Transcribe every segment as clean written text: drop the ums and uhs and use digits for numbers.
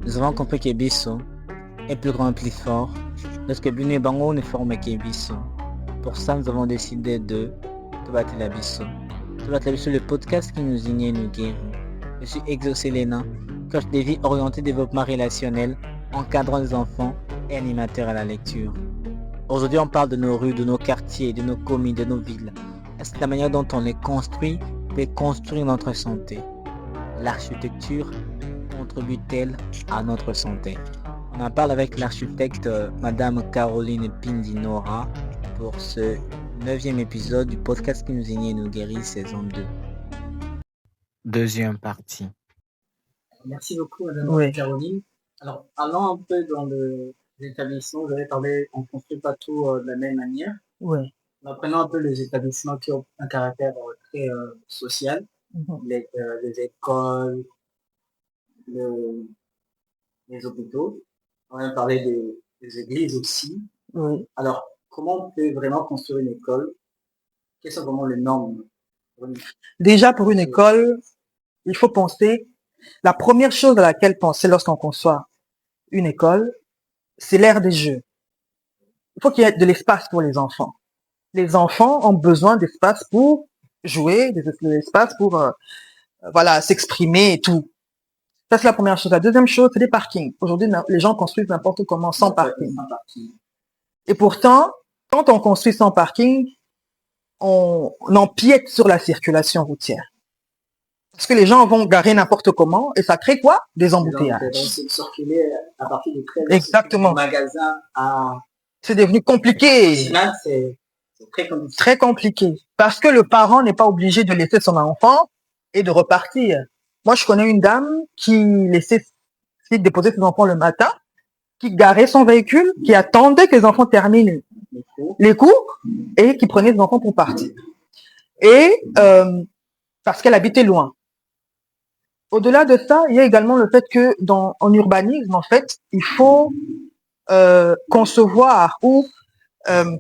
Nous avons compris que Bisso est plus grand et plus fort lorsque Bune Bango ne forme que Bisso. Pour ça, nous avons décidé de battre la Bisso. Battre la Bisso, le podcast qui nous unit et nous guérit. Je suis Exaucé Léna, coach de vie orienté développement relationnel, encadrant des enfants et animateur à la lecture. Aujourd'hui, on parle de nos rues, de nos quartiers, de nos communes, de nos villes. Est-ce que la manière dont on les construit peut construire notre santé? L'architecture contribue-t-elle à notre santé? On en parle avec l'architecte Madame Caroline Pindinora pour ce 9e épisode du podcast qui nous unit et nous guérit, saison 2. Deuxième partie. Merci beaucoup, Madame Caroline. Alors, allant un peu dans les établissements, vous avez parlé, on ne construit pas tout de la même manière. Oui. Prenons un peu les établissements qui ont un caractère très social, les écoles, les hôpitaux. On a parlé des églises aussi. Oui. Alors, comment on peut vraiment construire une école? Quelles sont vraiment les normes? Déjà, pour une école, il faut penser, la première chose à laquelle penser lorsqu'on conçoit une école, c'est l'aire des jeux. Il faut qu'il y ait de l'espace pour les enfants. Les enfants ont besoin d'espace pour jouer, de l'espace pour s'exprimer et tout. Ça, c'est la première chose. La deuxième chose, c'est les parkings. Aujourd'hui, les gens construisent n'importe comment sans parking. Et pourtant, quand on construit sans parking, on empiète sur la circulation routière. Parce que les gens vont garer n'importe comment et ça crée quoi? Des embouteillages. Circuler à partir de 13 Exactement. Magasin à... C'est devenu compliqué. C'est très compliqué. Très compliqué. Parce que le parent n'est pas obligé de laisser son enfant et de repartir. Moi, je connais une dame qui laissait déposer ses enfants le matin, qui garait son véhicule, qui attendait que les enfants terminent les cours et qui prenait les enfants pour partir. Et parce qu'elle habitait loin. Au-delà de ça, il y a également le fait que en urbanisme, en fait, il faut concevoir ou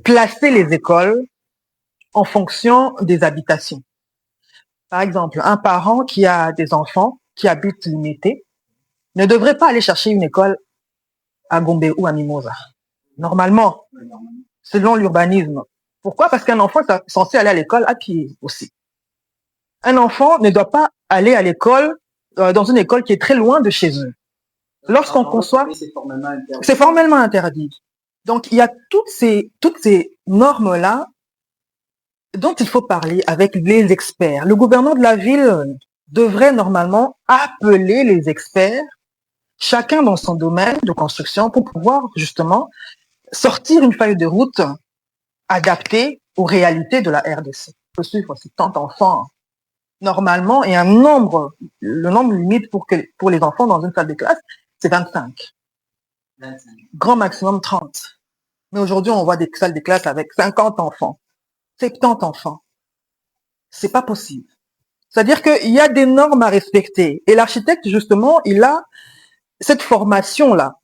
placer les écoles en fonction des habitations. Par exemple, un parent qui a des enfants qui habitent limité ne devrait pas aller chercher une école à Gombe ou à Mimosa. Normalement, selon l'urbanisme. Pourquoi? Parce qu'un enfant est censé aller à l'école à pied aussi. Un enfant ne doit pas aller à l'école dans une école qui est très loin de chez eux. Lorsqu'on conçoit, c'est formellement interdit. Donc, il y a toutes ces normes-là dont il faut parler avec les experts. Le gouverneur de la ville devrait normalement appeler les experts, chacun dans son domaine de construction, pour pouvoir justement sortir une feuille de route adaptée aux réalités de la RDC. Il faut suivre ces tant d'enfants normalement, et le nombre limite pour les enfants dans une salle de classe, c'est 25. Grand maximum 30. Mais aujourd'hui, on voit des salles de classe avec 50 enfants, 70 enfants. C'est pas possible. C'est-à-dire qu'il y a des normes à respecter. Et l'architecte, justement, il a cette formation-là.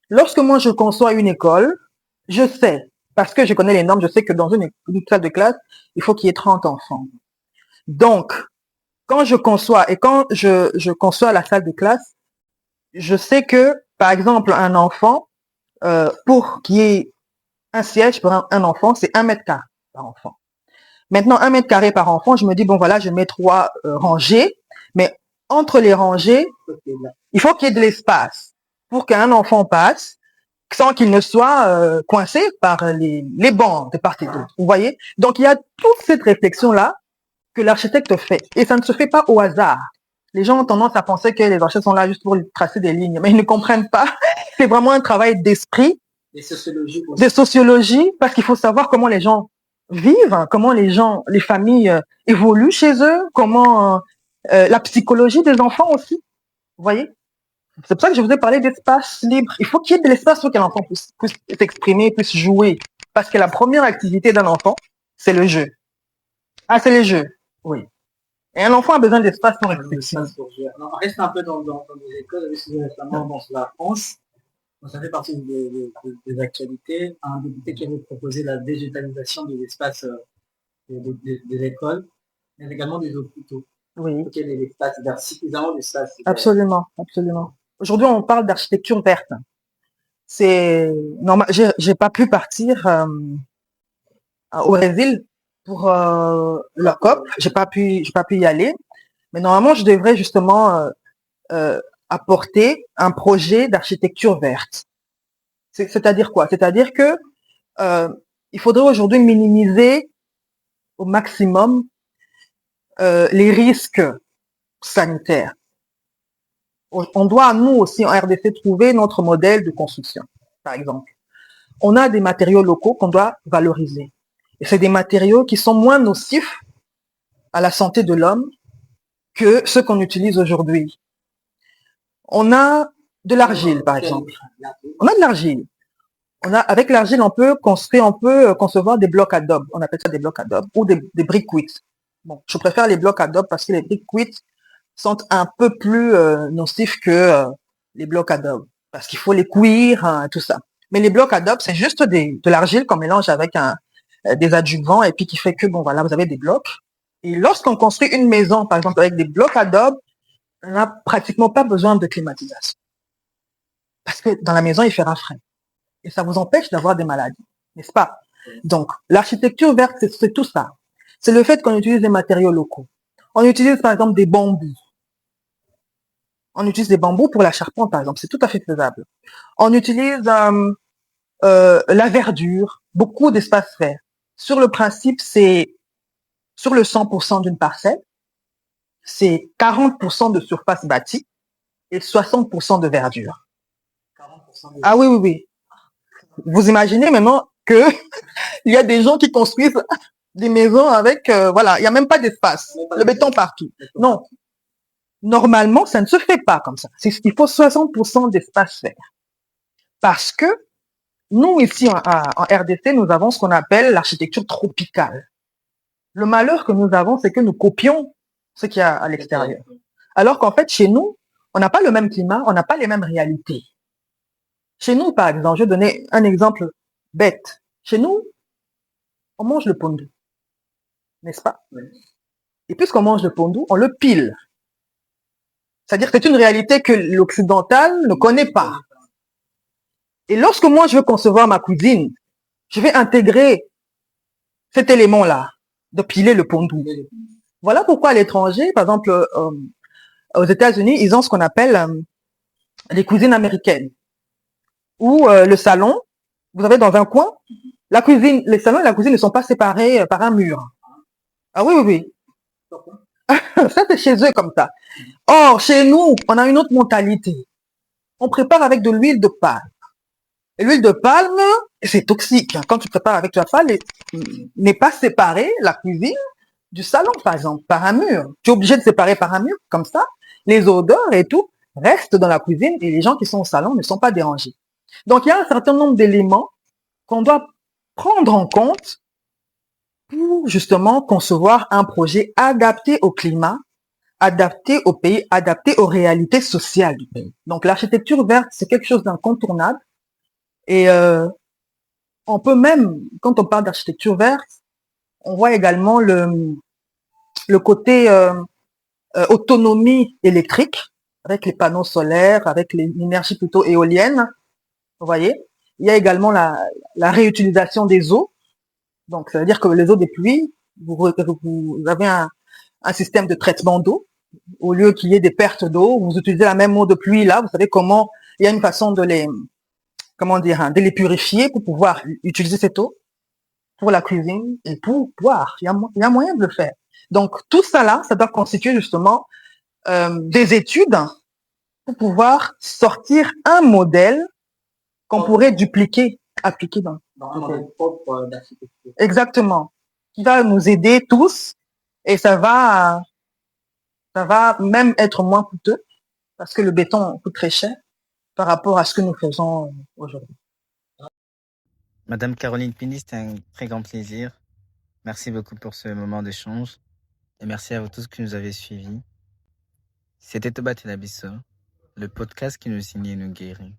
Lorsque moi, je conçois une école, je sais, parce que je connais les normes, je sais que dans une salle de classe, il faut qu'il y ait 30 enfants. Donc, quand je conçois et quand je conçois la salle de classe, je sais que, par exemple, un enfant, pour qu'il y ait un siège pour un enfant, c'est 1 mètre carré par enfant. Maintenant, 1 mètre carré par enfant, je me dis, bon voilà, je mets 3 rangées, mais entre les rangées, il faut qu'il y ait de l'espace pour qu'un enfant passe sans qu'il ne soit coincé par les bancs de part et d'autre. Vous voyez? Donc, il y a toute cette réflexion-là que l'architecte fait. Et ça ne se fait pas au hasard. Les gens ont tendance à penser que les architectes sont là juste pour tracer des lignes, mais ils ne comprennent pas. C'est vraiment un travail d'esprit, de sociologie, parce qu'il faut savoir comment les gens vivent, comment les familles évoluent chez eux, comment la psychologie des enfants aussi. Vous voyez? C'est pour ça que je vous ai parlé d'espace libre. Il faut qu'il y ait de l'espace pour qu'un enfant puisse s'exprimer, puisse jouer. Parce que la première activité d'un enfant, c'est le jeu. Ah, c'est les jeux. Oui. Et un enfant a besoin d'espace pour exprimer. On reste un peu dans les écoles, récemment dans la France. Ça fait partie des actualités. Un député qui avait proposé la végétalisation de l'espace des écoles, mais également des hôpitaux. Oui. Il faut qu'il y ait suffisamment d'espace. Absolument, absolument. Aujourd'hui, on parle d'architecture verte. C'est normal. J'ai pas pu partir au Brésil pour la COP. J'ai pas pu y aller. Mais normalement, je devrais justement apporter un projet d'architecture verte. C'est-à-dire quoi? C'est-à-dire que euh, il faudrait aujourd'hui minimiser au maximum les risques sanitaires. On doit, nous aussi, en RDC, trouver notre modèle de construction, par exemple. On a des matériaux locaux qu'on doit valoriser. Et c'est des matériaux qui sont moins nocifs à la santé de l'homme que ceux qu'on utilise aujourd'hui. On a de l'argile, par exemple. On a de l'argile. Avec l'argile, on peut concevoir des blocs adobe. On appelle ça des blocs adobe ou des briques cuites. Bon, je préfère les blocs adobe parce que les briques cuites sont un peu plus nocifs que les blocs adobe parce qu'il faut les cuire, hein, tout ça. Mais les blocs adobe, c'est juste de l'argile qu'on mélange avec des adjuvants et puis qui fait que, bon, voilà, vous avez des blocs. Et lorsqu'on construit une maison, par exemple, avec des blocs adobe, on n'a pratiquement pas besoin de climatisation. Parce que dans la maison, il fera frais. Et ça vous empêche d'avoir des maladies, n'est-ce pas? Donc, l'architecture verte, c'est tout ça. C'est le fait qu'on utilise des matériaux locaux. On utilise, par exemple, des bambous. On utilise des bambous pour la charpente, par exemple. C'est tout à fait faisable. On utilise la verdure, beaucoup d'espaces verts. Sur le principe, c'est sur le 100% d'une parcelle, c'est 40% de surface bâtie et 60% de verdure. 40% Ah oui, oui, oui. Vous imaginez maintenant que il y a des gens qui construisent des maisons avec, voilà, il n'y a même pas d'espace, le béton partout. Non, normalement, ça ne se fait pas comme ça. Il faut 60% d'espace vert. Parce que nous, ici en RDC, nous avons ce qu'on appelle l'architecture tropicale. Le malheur que nous avons, c'est que nous copions ce qu'il y a à l'extérieur. Alors qu'en fait, chez nous, on n'a pas le même climat, on n'a pas les mêmes réalités. Chez nous, par exemple, je vais donner un exemple bête. Chez nous, on mange le pondu, n'est-ce pas? Et puisqu'on mange le pondu, on le pile. C'est-à-dire que c'est une réalité que l'occidental ne connaît pas. Et lorsque moi, je veux concevoir ma cuisine, je vais intégrer cet élément-là, de piler le pondu. Voilà pourquoi à l'étranger, par exemple, aux États-Unis, ils ont ce qu'on appelle les cuisines américaines, où le salon, vous avez dans un coin, la cuisine, les salons et la cuisine ne sont pas séparés par un mur. Ah oui, oui, oui. Ça, c'est chez eux comme ça. Or, chez nous, on a une autre mentalité. On prépare avec de l'huile de palme. Et l'huile de palme, c'est toxique. Quand tu prépares avec la palme, n'est pas séparée la cuisine du salon, par exemple, par un mur. Tu es obligé de séparer par un mur, comme ça. Les odeurs et tout restent dans la cuisine et les gens qui sont au salon ne sont pas dérangés. Donc, il y a un certain nombre d'éléments qu'on doit prendre en compte pour justement concevoir un projet adapté au climat, adapté au pays, adapté aux réalités sociales du pays. Donc, l'architecture verte, c'est quelque chose d'incontournable. Et on peut même, quand on parle d'architecture verte, on voit également le côté autonomie électrique avec les panneaux solaires, avec l'énergie plutôt éolienne. Vous voyez, il y a également la réutilisation des eaux. Donc, ça veut dire que les eaux des pluies, vous avez un système de traitement d'eau. Au lieu qu'il y ait des pertes d'eau, vous utilisez la même eau de pluie là. Vous savez comment, il y a une façon de de les purifier pour pouvoir utiliser cette eau pour la cuisine et pour boire. Il y a moyen de le faire. Donc, tout ça là, ça doit constituer justement des études pour pouvoir sortir un modèle qu'on pourrait dupliquer, appliquer dans un modèle propre d'architecture. Exactement. Qui va nous aider tous et ça va même être moins coûteux parce que le béton coûte très cher par rapport à ce que nous faisons aujourd'hui. Madame Caroline Pini, c'était un très grand plaisir. Merci beaucoup pour ce moment d'échange. Et merci à vous tous qui nous avez suivis. C'était Toba Telabiso, le podcast qui nous signe et nous guérit.